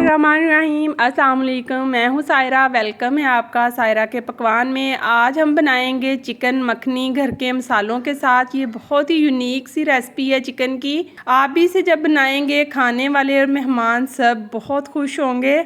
बिस्मिल्लाहिर्रहमानिर्रहीम। अस्सलाम वालेकुम। मैं हूँ सायरा। वेलकम है आपका सायरा के पकवान में। आज हम बनाएंगे चिकन मखनी घर के मसालों के साथ। ये बहुत ही यूनिक सी रेसिपी है चिकन की। आप भी इसे जब बनाएंगे खाने वाले और मेहमान सब बहुत खुश होंगे।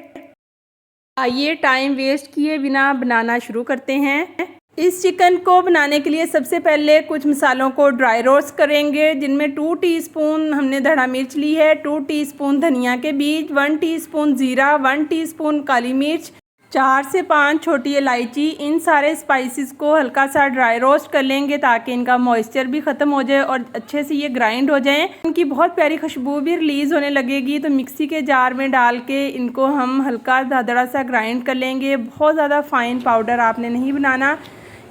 आइए टाइम वेस्ट किए बिना बनाना शुरू करते हैं। इस चिकन को बनाने के लिए सबसे पहले कुछ मसालों को ड्राई रोस्ट करेंगे, जिनमें 2 टीस्पून हमने धड़ा मिर्च ली है, 2 टीस्पून धनिया के बीज, 1 टीस्पून ज़ीरा, 1 टीस्पून काली मिर्च, 4 से 5 छोटी इलायची। इन सारे स्पाइसेस को हल्का सा ड्राई रोस्ट कर लेंगे ताकि इनका मॉइस्चर भी ख़त्म हो जाए और अच्छे से ये ग्राइंड हो जाएं। इनकी बहुत प्यारी खुशबू भी रिलीज़ होने लगेगी। तो मिक्सी के जार में डाल के इनको हम हल्का दरदरा सा ग्राइंड कर लेंगे। बहुत ज़्यादा फाइन पाउडर आपने नहीं बनाना।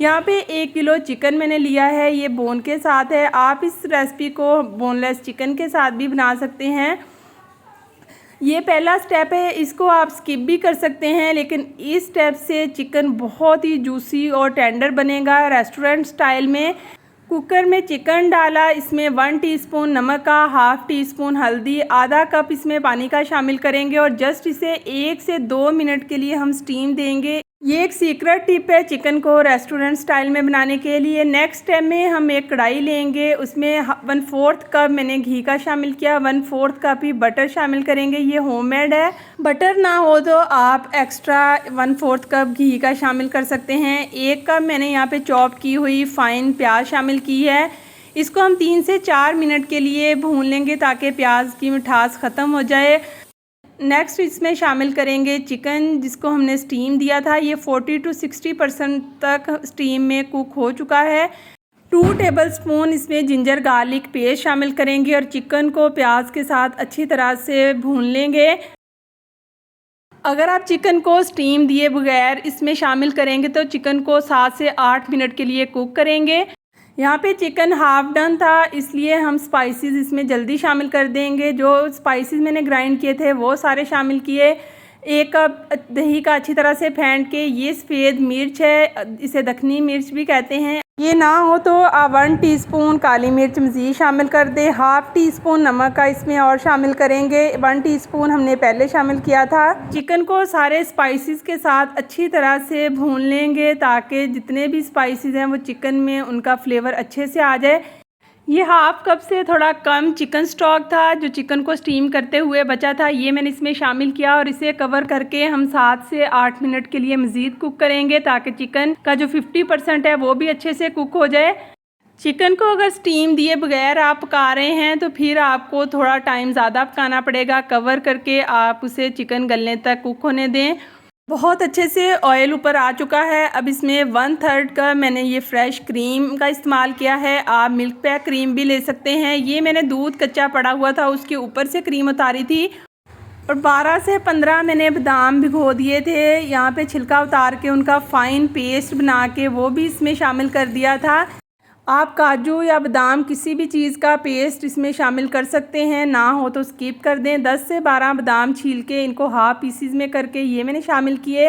यहाँ पे 1 किलो चिकन मैंने लिया है, ये बोन के साथ है। आप इस रेसिपी को बोनलेस चिकन के साथ भी बना सकते हैं। ये पहला स्टेप है, इसको आप स्किप भी कर सकते हैं, लेकिन इस स्टेप से चिकन बहुत ही जूसी और टेंडर बनेगा रेस्टोरेंट स्टाइल में। कुकर में चिकन डाला, इसमें 1 टीस्पून नमक का, हाफ़ टीस्पून हल्दी, आधा कप इसमें पानी का शामिल करेंगे और जस्ट इसे 1 से 2 मिनट के लिए हम स्टीम देंगे। ये एक सीक्रेट टिप है चिकन को रेस्टोरेंट स्टाइल में बनाने के लिए। नेक्स्ट स्टेप में हम एक कढ़ाई लेंगे, उसमें 1/4 कप मैंने घी का शामिल किया, 1/4 कप ही बटर शामिल करेंगे। ये होममेड है, बटर ना हो तो आप एक्स्ट्रा 1/4 कप घी का शामिल कर सकते हैं। 1 कप मैंने यहाँ पे चॉप की हुई फाइन प्याज शामिल की है। इसको हम 3 से 4 मिनट के लिए भून लेंगे ताकि प्याज की मिठास ख़त्म हो जाए। नेक्स्ट इसमें शामिल करेंगे चिकन, जिसको हमने स्टीम दिया था। ये 40 से 60% तक स्टीम में कुक हो चुका है। 2 टेबलस्पून इसमें जिंजर गार्लिक पेस्ट शामिल करेंगे और चिकन को प्याज के साथ अच्छी तरह से भून लेंगे। अगर आप चिकन को स्टीम दिए बगैर इसमें शामिल करेंगे तो चिकन को 7 से 8 मिनट के लिए कुक करेंगे। यहाँ पे चिकन हाफ डन था, इसलिए हम स्पाइसेस इसमें जल्दी शामिल कर देंगे। जो स्पाइसेस मैंने ग्राइंड किए थे वो सारे शामिल किए। 1 कप दही का अच्छी तरह से फेंट के, ये सफ़ेद मिर्च है, इसे दखनी मिर्च भी कहते हैं। ये ना हो तो आप 1 टीस्पून काली मिर्च मज़ीद शामिल कर दें। हाफ़ टीस्पून नमक का इसमें और शामिल करेंगे, 1 टीस्पून हमने पहले शामिल किया था। चिकन को सारे स्पाइसेस के साथ अच्छी तरह से भून लेंगे ताकि जितने भी स्पाइसेस हैं वो चिकन में उनका फ्लेवर अच्छे से आ जाए। ये हाफ़ कप से थोड़ा कम चिकन स्टॉक था जो चिकन को स्टीम करते हुए बचा था, ये मैंने इसमें शामिल किया और इसे कवर करके हम 7 से 8 मिनट के लिए मज़ीद कुक करेंगे ताकि चिकन का जो 50% है वो भी अच्छे से कुक हो जाए। चिकन को अगर स्टीम दिए बगैर आप पका रहे हैं तो फिर आपको थोड़ा टाइम ज़्यादा पकाना पड़ेगा। कवर करके आप उसे चिकन गलने तक कुक होने दें। बहुत अच्छे से ऑयल ऊपर आ चुका है। अब इसमें 1/3 का मैंने ये फ्रेश क्रीम का इस्तेमाल किया है। आप मिल्क पैक क्रीम भी ले सकते हैं। ये मैंने दूध कच्चा पड़ा हुआ था, उसके ऊपर से क्रीम उतारी थी। और 12 से 15 मैंने बादाम भिगो दिए थे, यहाँ पे छिलका उतार के उनका फ़ाइन पेस्ट बना के वो भी इसमें शामिल कर दिया था। आप काजू या बादाम किसी भी चीज़ का पेस्ट इसमें शामिल कर सकते हैं, ना हो तो स्किप कर दें। 10 से 12 बादाम छील के इनको हाफ पीसीज में करके ये मैंने शामिल किए।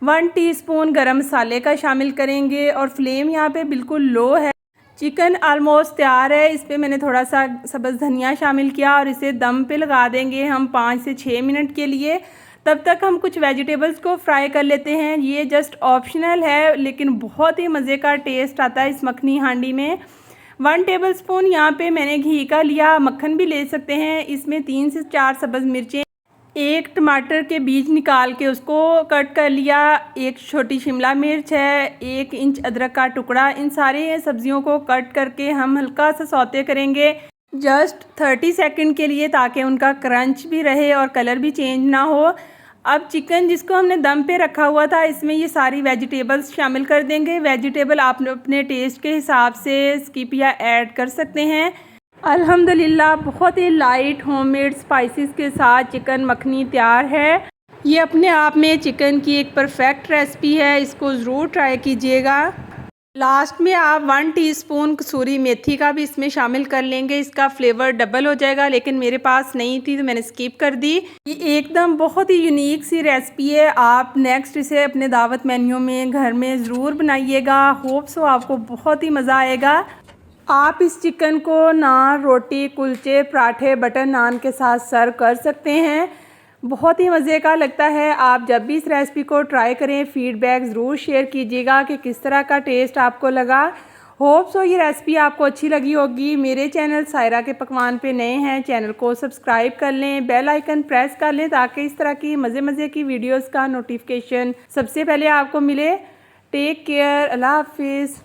1 टीस्पून गरम मसाले का शामिल करेंगे और फ्लेम यहाँ पे बिल्कुल लो है। चिकन ऑलमोस्ट तैयार है। इस पर मैंने थोड़ा सा सब्ज़ धनिया शामिल किया और इसे दम पे लगा देंगे हम 5 से 6 मिनट के लिए। तब तक हम कुछ वेजिटेबल्स को फ्राई कर लेते हैं। ये जस्ट ऑप्शनल है लेकिन बहुत ही मज़े का टेस्ट आता है इस मखनी हांडी में। 1 टेबलस्पून यहाँ पे मैंने घी का लिया, मक्खन भी ले सकते हैं। इसमें 3 से 4 सब्ज़ मिर्चें, 1 टमाटर के बीज निकाल के उसको कट कर लिया, 1 छोटी शिमला मिर्च है, 1 इंच अदरक का टुकड़ा। इन सारी सब्जियों को कट करके हम हल्का सा सौते करेंगे जस्ट 30 सेकंड के लिए ताकि उनका क्रंच भी रहे और कलर भी चेंज ना हो। अब चिकन जिसको हमने दम पे रखा हुआ था इसमें ये सारी वेजिटेबल्स शामिल कर देंगे। वेजिटेबल आप अपने टेस्ट के हिसाब से स्किप या ऐड कर सकते हैं। अल्हम्दुलिल्लाह बहुत ही लाइट होममेड स्पाइसेस के साथ चिकन मखनी तैयार है। ये अपने आप में चिकन की एक परफेक्ट रेसिपी है, इसको ज़रूर ट्राई कीजिएगा। लास्ट में आप 1 टीस्पून कसूरी मेथी का भी इसमें शामिल कर लेंगे, इसका फ्लेवर डबल हो जाएगा, लेकिन मेरे पास नहीं थी तो मैंने स्किप कर दी। ये एकदम बहुत ही यूनिक सी रेसिपी है। आप नेक्स्ट इसे अपने दावत मेन्यू में घर में ज़रूर बनाइएगा। होप सो आपको बहुत ही मज़ा आएगा। आप इस चिकन को नान, रोटी, कुलचे, पराठे, बटर नान के साथ सर्व कर सकते हैं। बहुत ही मज़े का लगता है। आप जब भी इस रेसिपी को ट्राई करें फीडबैक ज़रूर शेयर कीजिएगा कि किस तरह का टेस्ट आपको लगा। होप सो ये रेसिपी आपको अच्छी लगी होगी। मेरे चैनल सायरा के पकवान पे नए हैं, चैनल को सब्सक्राइब कर लें, बेल आइकन प्रेस कर लें ताकि इस तरह की मज़े की वीडियोस का नोटिफिकेशन सबसे पहले आपको मिले। टेक केयर, अल्लाह हाफिज़।